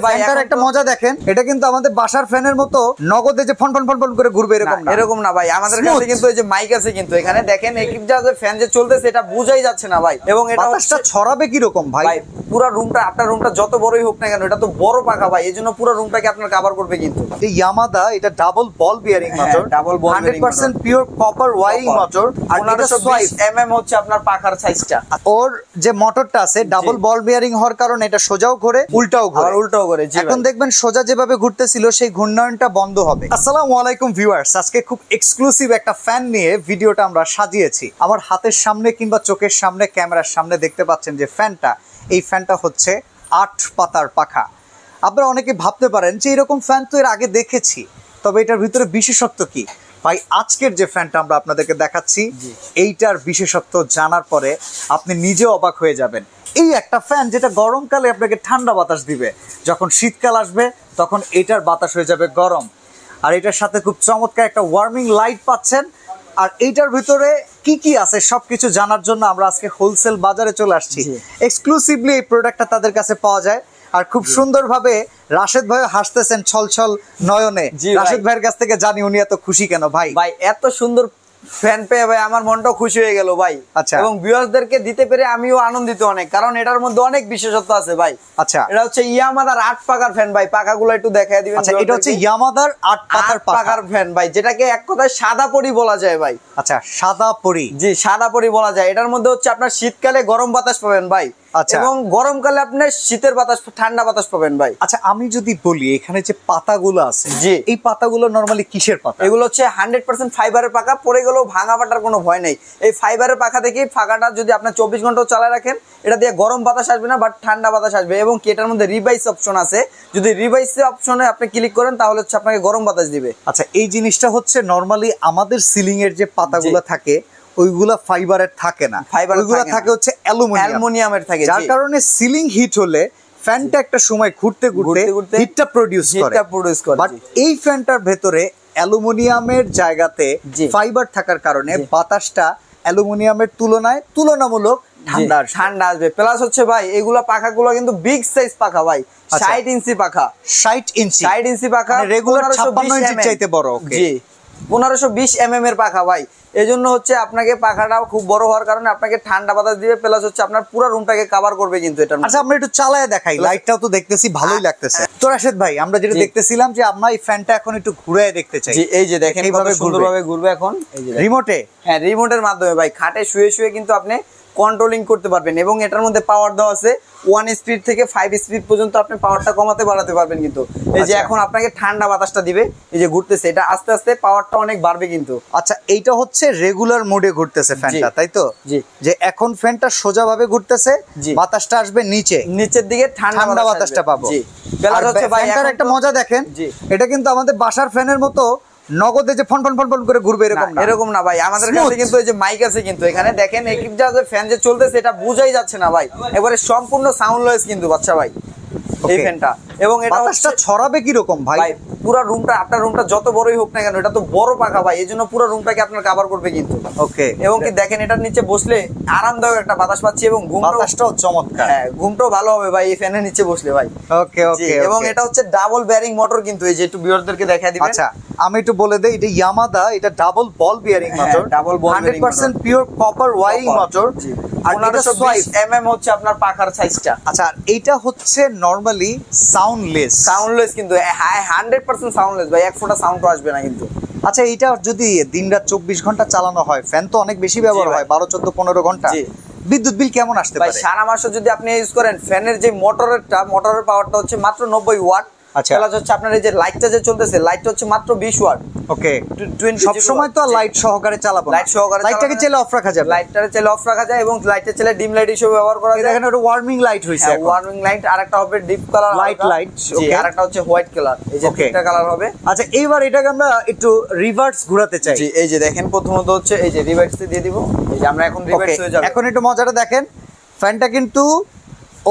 ফ্যানটার একটা মজা দেখেন, এটা কিন্তু আমাদের বাসার ফ্যানের মতো নগদে যে ফন ফন ফন ফন করে ঘুরবে এরকম না ভাই। আমাদের কাছে কিন্তু এই যে মাইক আছে, কিন্তু এখানে দেখেন একটা যে ফ্যান যে চলতেছে এটা বোঝাই যাচ্ছে না ভাই। এবং এটা বাতাসটা ছড়াবে কি রকম ভাই? পুরো রুমটা, আপনার রুমটা যত বড়ই হোক না কেন, এটা তো বড় পাখা ভাই, এজন্য পুরো রুমটাকে আপনার কভার করবে। কিন্তু এই ইয়ামাদা এটা double ball bearing motor, double ball 100% pure copper wiring motor, আর 1520 mm হচ্ছে আপনার পাখার সাইজটা। ওর যে মোটরটা আছে ডাবল বল বিয়ারিং হওয়ার কারণে এটা সোজাও ঘোরে উল্টাও ঘোরে। এখন দেখবেন সোজা যেভাবে ঘুরতেছিল সেই ঘূর্ণয়নটা বন্ধ হবে। আসসালামু আলাইকুম ভিউয়ার্স, আজকে খুব এক্সক্লুসিভ একটা ফ্যান নিয়ে ভিডিওটা আমরা সাজিয়েছি। আমার হাতের সামনে কিংবা চোখের সামনে ক্যামেরার সামনে দেখতে পাচ্ছেন যে ফ্যানটা, এই ফ্যানটা হচ্ছে 8 পাতার পাখা। আপনারা অনেকে ভাবতে পারেন যে এরকম ফ্যান তো এর আগে দেখেছি, তবে এটার ভিতরে বিশেষত্ব কি? ভাই আজকের যে ফ্যানটা আমরা আপনাদেরকে দেখাচ্ছি, এইটার বিশেষত্ব জানার পরে আপনি নিজে অবাক হয়ে যাবেন। এই একটা ফ্যান যেটা গরমকালে আপনাকে ঠান্ডা বাতাস দিবে, যখন শীতকাল আসবে তখন এটার বাতাস হয়ে যাবে গরম। আর এটার সাথে খুব চমৎকার একটা ওয়ার্মিং লাইট পাচ্ছেন। আর এইটার ভিতরে কি কি আছে সবকিছু জানার জন্য আমরা আজকে হোলসেল বাজারে চলে আসছি। এক্সক্লুসিভলি এই প্রোডাক্টটা তাদের কাছে পাওয়া যায়। আর খুব সুন্দরভাবে রাশেদ ভাই হাসতেছেন ছলছল নয়নে। রাশেদ ভাইয়ের কাছ থেকে জানি উনি এত খুশি কেন। ভাই এত সুন্দর ফ্যান পেয়ে ভাই আমার মনটাও খুশি হয়ে গেল ভাই। আচ্ছা, এবং ভিউয়ার্সদেরকে দিতে পেরে আমিও আনন্দিত অনেক, কারণ এটার মধ্যে অনেক বিশেষত্ব আছে ভাই। আচ্ছা, এটা হচ্ছে ইয়ামাদার 8 পাকার ফ্যান ভাই। পাকাগুলো একটু দেখায় দিবেন। আচ্ছা, এটা হচ্ছে ইয়ামাদার 8 পাকার ফ্যান ভাই, যেটাকে এক কথায় সাদা পরি বলা যায় ভাই। আচ্ছা, সাদা পরি, জি সাদা পরি বলা যায়। এটার মধ্যে হচ্ছে আপনার শীতকালে গরম বাতাস পাবেন ভাই, এবং গরমকালে আপনি শীতের বাতাস, ঠান্ডা বাতাস পাবেন ভাই। আচ্ছা, আমি যদি বলি এখানে যে পাতাগুলো আছে, জি এই পাতাগুলো নরমালি কিসের পাতা? এগুলো হচ্ছে 100% ফাইবারের পাকা। পড়ে গেলেও ভাঙা ফাটার কোনো ভয় নেই। এই ফাইবারের পাখা থেকে ফাঁকাটা যদি আপনি 24 ঘন্টা চালায় রাখেন, এটা দিয়ে গরম বাতাস আসবে না, বাট ঠান্ডা বাতাস আসবে। এবং এটার মধ্যে রিভাইস অপশন আছে, যদি রিভাইস অপশনে আপনি ক্লিক করেন তাহলে হচ্ছে আপনাকে গরম বাতাস দিবে। আচ্ছা, এই জিনিসটা হচ্ছে নরমালি আমাদের সিলিং এর যে পাতাগুলো থাকে ওইগুলা ফাইবারের থাকে না, ওইগুলা থাকে হচ্ছে অ্যালুমিনিয়ামের থাকে, যার কারণে সিলিং হিট হলে ফ্যানটা একটা সময় ঘুরতে ঘুরতে হিটটা প্রোডিউস করে। বাট এই ফ্যানটার ভেতরে অ্যালুমিনিয়ামের জায়গাতে ফাইবার থাকার কারণে বাতাসটা অ্যালুমিনিয়ামের তুলনায় তুলনামূলক ঠান্ডা আসবে। প্লাস হচ্ছে ভাই এগুলা পাখাগুলো কিন্তু বিগ সাইজ পাখা ভাই, 60 ইঞ্চি পাখা। 60 ইঞ্চি পাখা, রেগুলার 56 ইঞ্চি চাইতে বড়। জি 1520 mm এর পাখা ভাই। এজন্য হচ্ছে আপনাকে পাখাটা খুব বড় হওয়ার কারণে আপনাকে ঠান্ডা বাতাস দিবে, প্লাস হচ্ছে আপনার পুরো রুমটাকে কভার করবে। কিন্তু এটা আচ্ছা, আমরা একটু চালায় দেখাই। লাইটটাও তো দেখতেছি ভালোই লাগতেছে। তো রাশেদ ভাই, আমরা যেটা দেখতেছিলাম যে আমরা এই ফ্যানটা এখন একটু ঘুরিয়ে দেখতে চাই। জি এই যে দেখেন এইভাবে সুন্দরভাবে ঘুরবে এখন। এই যে রিমোটে, হ্যাঁ রিমোটের মাধ্যমে ভাই খাটে শুয়ে শুয়ে কিন্তু আপনি কন্ট্রোলিং করতে পারবেন। এবং এটার মধ্যে পাওয়ার দেওয়া আছে 1 স্পিড থেকে 5 স্পিড পর্যন্ত আপনি পাওয়ারটা কমাতে বাড়াতে পারবেন। কিন্তু এই যে এখন আপনাকে ঠান্ডা বাতাসটা দিবে, এই যে ঘুরতেছে, এটা আস্তে আস্তে পাওয়ারটা অনেক বাড়বে কিন্তু। আচ্ছা, এইটা হচ্ছে রেগুলার মোডে ঘুরতেছে ফ্যানটা, তাই তো? জি, যে এখন ফ্যানটা সোজা ভাবে ঘুরতেছে, বাতাসটা আসবে নিচের দিকে, ঠান্ডা বাতাসটা পাবো। জি, প্লাস হচ্ছে ভাই ফ্যানটার একটা মজা দেখেন, এটা কিন্তু আমাদের বাসার ফ্যানের মতো নগদে যে ফন ফন ফন ফন করে ঘুরবে এরকম না ভাই। আমাদের কাছে কিন্তু এই যে মাইক আছে, কিন্তু এখানে দেখেন একটা যে ফ্যান যে চলতেছে এটা বোঝাই যাচ্ছে না ভাই, এবারে সম্পূর্ণ সাউন্ডলেস কিন্তু বাচ্চা ভাই এই ফ্যানটা। এবং এটা বাতাসটা ছড়াবে কি রকম ভাই? পুরো রুমটা, আপনার রুমটা যত বড়ই হোক না কেন, এটা তো বড় পাখা ভাই, এজন্য পুরো রুমটাকে আপনার কভার করবে কিন্তু। ওকে, এবং কি দেখেন এটার নিচে বসলে আরামদায়ক একটা বাতাস পাচ্ছি, এবং বাতাসটাও চমৎকার। হ্যাঁ, ঘুমটাও ভালো হবে ভাই এই ফ্যানের নিচে বসলে ভাই। ওকে ওকে, এবং এটা হচ্ছে ডাবল বিয়ারিং মোটর কিন্তু। এই যে একটু ভিউয়ারদেরকে দেখায় দিবেন। আচ্ছা, আমি একটু বলে দেই, এটা ইয়ামাদা, এটা double ball bearing motor, 100% pure copper wiring motor, আর 1520 mm হচ্ছে আপনার পাখার সাইজটা। আচ্ছা, এইটা হচ্ছে নরমালি সাউন্ডলেস কিন্তু 100% সাউন্ডলেস ভাই, এক ফোঁটা সাউন্ড আসবে না কিন্তু। আচ্ছা, এইটা যদি দিনরাত 24 ঘন্টা চালানো হয়, ফ্যান তো অনেক বেশি ব্যবহার হয়, 12, 14, 15 ঘন্টা, বিদ্যুৎ বিল কেমন আসতে পারে? ভাই সারা মাসে যদি আপনি ইউজ করেন, ফ্যানের যে মোটরের পাওয়ারটা হচ্ছে মাত্র 90 ওয়াট। আচ্ছা, প্লাস হচ্ছে আপনার এই যে লাইটটা যে চলতেছে, লাইটটা হচ্ছে মাত্র 20 ওয়াট। ওকে, সব সময় তো লাইট সহকারে চালাবো, লাইটটাকে চাইলে অফ রাখা যাবে, লাইটটাকে চাইলে অফ রাখা যায়, এবং লাইটটা চাইলে ডিম লাইট হিসেবে ব্যবহার করা যায়। দেখেন ওটা ওয়ার্মিং লাইট হইছে, ওয়ার্মিং লাইট। আরেকটা হবে ডিপ কালার লাইট, ওকে, আরেকটা হচ্ছে হোয়াইট কালার। এই যে তিনটা কালার হবে। আচ্ছা, এইবার এটাকে আমরা একটু রিভার্স ঘোরাতে চাই। জি, এই যে দেখেন প্রথমত হচ্ছে এই যে রিভার্সে দিয়ে দিব। এই যে আমরা এখন রিভার্স হয়ে যাব। এখন একটু মজাটা দেখেন, ফ্যানটা কিন্তু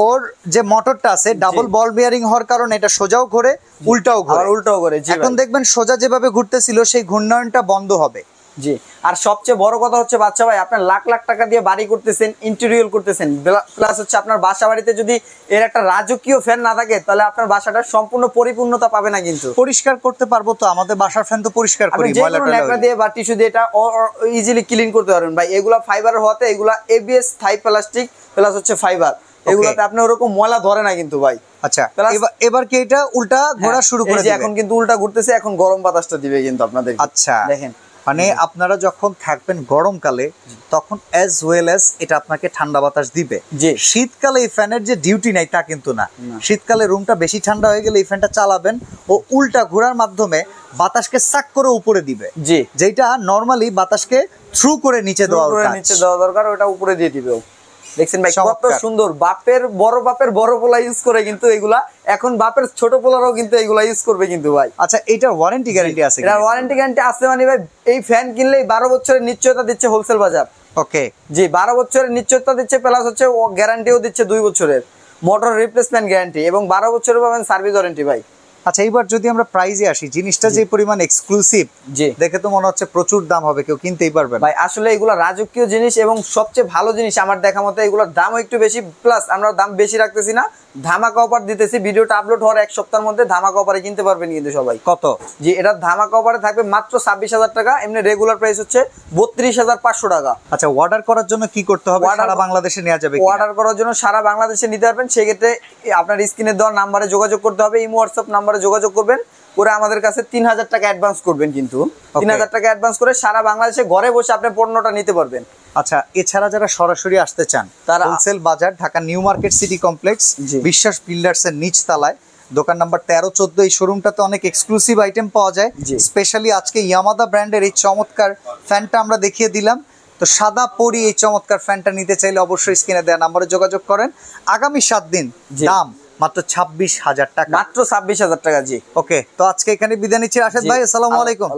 ওর যে মোটরটা আছে ডাবল বল বিয়ারিং হওয়ার কারণে এটা সোজাও ঘোরে উল্টাও ঘোরে। এখন দেখবেন সোজা যেভাবে ঘুরতেছিল সেই ঘূর্ণয়নটা বন্ধ হবে। জি। আর সবচেয়ে বড় কথা হচ্ছে বাচ্চা ভাই, আপনার লাখ লাখ টাকা দিয়ে বাড়ি করতেছেন, ইন্টেরিয়র করতেছেন, প্লাস হচ্ছে আপনার বাসা বাড়িতে যদি এর একটা রাজকীয় ফ্যান না থাকে, তাহলে আপনার বাসাটা সম্পূর্ণ পরিপূর্ণতা পাবে না। কিন্তু পরিষ্কার করতে পারবো তো, আমাদের বাসার ফ্যান তো পরিষ্কার করি, যে কোনো ন্যাকড়া দিয়ে বা টিস্যু দিয়ে এটা ইজিলি ক্লিন করতে পারবেন ভাই। এগুলা ফাইবারের হতে, এগুলা এবিএস থাই প্লাস্টিক প্লাস হচ্ছে ফাইবার, এগুলাতে আপনি ওরকম ময়লা ধরে না কিন্তু ভাই। আচ্ছা, এবার কি এটা উল্টা ঘোরা শুরু করে দিবে? এখন কিন্তু উল্টা ঘুরতেছে, এখন গরম বাতাসটা দিবে কিন্তু আপনাদের। আচ্ছা দেখেন, মানে আপনারা যখন থাকবেন গরমকালে, তখন অ্যাজ ওয়েল অ্যাজ এটা আপনাকে ঠান্ডা বাতাস দিবে। শীতকালে এই ফ্যানের যে ডিউটি নাই তা কিন্তু না। শীতকালে রুমটা বেশি ঠান্ডা হয়ে গেলে এই ফ্যানটা চালাবেন ও উল্টা ঘোরার মাধ্যমে বাতাসকে সাক করে উপরে দিবে, যেটা নরমালি বাতাসকে থ্রু করে নিচে দেওয়া দরকার, ওটা উপরে দিয়ে দিবে। দেখছেন ভাই কত সুন্দর, বাপের বড় পোলা ইউজ করে কিন্তু এগুলা, এখন বাপের ছোট পোলারাও কিন্তু এগুলা ইউজ করবে কিন্তু ভাই। আচ্ছা, এটার ওয়ারেন্টি গ্যারান্টি আছে? এটার ওয়ারেন্টি গ্যারান্টি আছে মানে ভাই, এই ফ্যান কিনলেই 12 বছরের নিশ্চয়তা দিচ্ছে হোলসেল বাজার। ওকে জি, 12 বছরের নিশ্চয়তা দিচ্ছে, প্লাস হচ্ছে ও গ্যারান্টিও দিচ্ছে 2 বছরের মোটর রিপ্লেসমেন্ট গ্যারান্টি, এবং 12 বছরের পাবেন সার্ভিস ওয়ারেন্টি ভাই। আচ্ছা, এইবার যদি আমরা প্রাইসে আসি, জিনিসটা যে পরিমাণ এক্সক্লুসিভ, দেখে তো মনে হচ্ছে প্রচুর দাম হবে, কেউ কিনতেই পারবে না ভাই। আসলে এগুলো রাজকীয় জিনিস এবং সবচেয়ে ভালো জিনিস আমার দেখা মতে। এগুলোর দামও একটু বেশি, প্লাস আমরা দাম বেশি রাখতেছি না, ধামাকা অফার দিতেছি। ভিডিওটা আপলোড হওয়ার 1 সপ্তাহের মধ্যে ধামাকা অফারে কিনতে পারবেন কিন্তু সবাই। কত? জি, এটা ধামাকা অফারে থাকবে মাত্র 26,000 টাকা। এমনি রেগুলার প্রাইস হচ্ছে 32,500 টাকা। আচ্ছা, অর্ডার করার জন্য কি করতে হবে? সারা বাংলাদেশে নেওয়া যাবে? অর্ডার করার জন্য সারা বাংলাদেশে নিতে পারবেন। সেক্ষেত্রে আপনার স্ক্রিনে দেওয়া নাম্বারে যোগাযোগ করতে হবে, ইমো হোয়াটসঅ্যাপ নাম্বারে যোগাযোগ করবেন, করে আমাদের কাছে 3000 টাকা অ্যাডভান্স করবেন। কিন্তু 3000 টাকা অ্যাডভান্স করে সারা বাংলাদেশে ঘরে বসে আপনি পণ্যটা নিতে পারবেন। আচ্ছা, এছাড়া যারা সরাসরি আসতে চান, তারা হোলসেল বাজার, Dhaka new market city complex, বিশ্বাস বিল্ডার্স এর নিচ তলায়, দোকান নাম্বার 13-14। এই শোরুমটাতে অনেক এক্সক্লুসিভ আইটেম পাওয়া যায়। স্পেশালি আজকে ইয়ামাদা ব্র্যান্ডের এই চমৎকার ফ্যানটা আমরা দেখিয়ে দিলাম। তো সাদা পরি এই চমৎকার ফ্যানটা নিতে চাইলে অবশ্যই স্ক্রিনে দেওয়া নাম্বারে যোগাযোগ করেন। আগামী 7 দিন দাম মাত্র 26,000 টাকা। মাত্র 26,000 টাকা। জি, ওকে, তো আজকে এখানে বিদায় নিচ্ছি রাশেদ ভাই। আসসালামু আলাইকুম।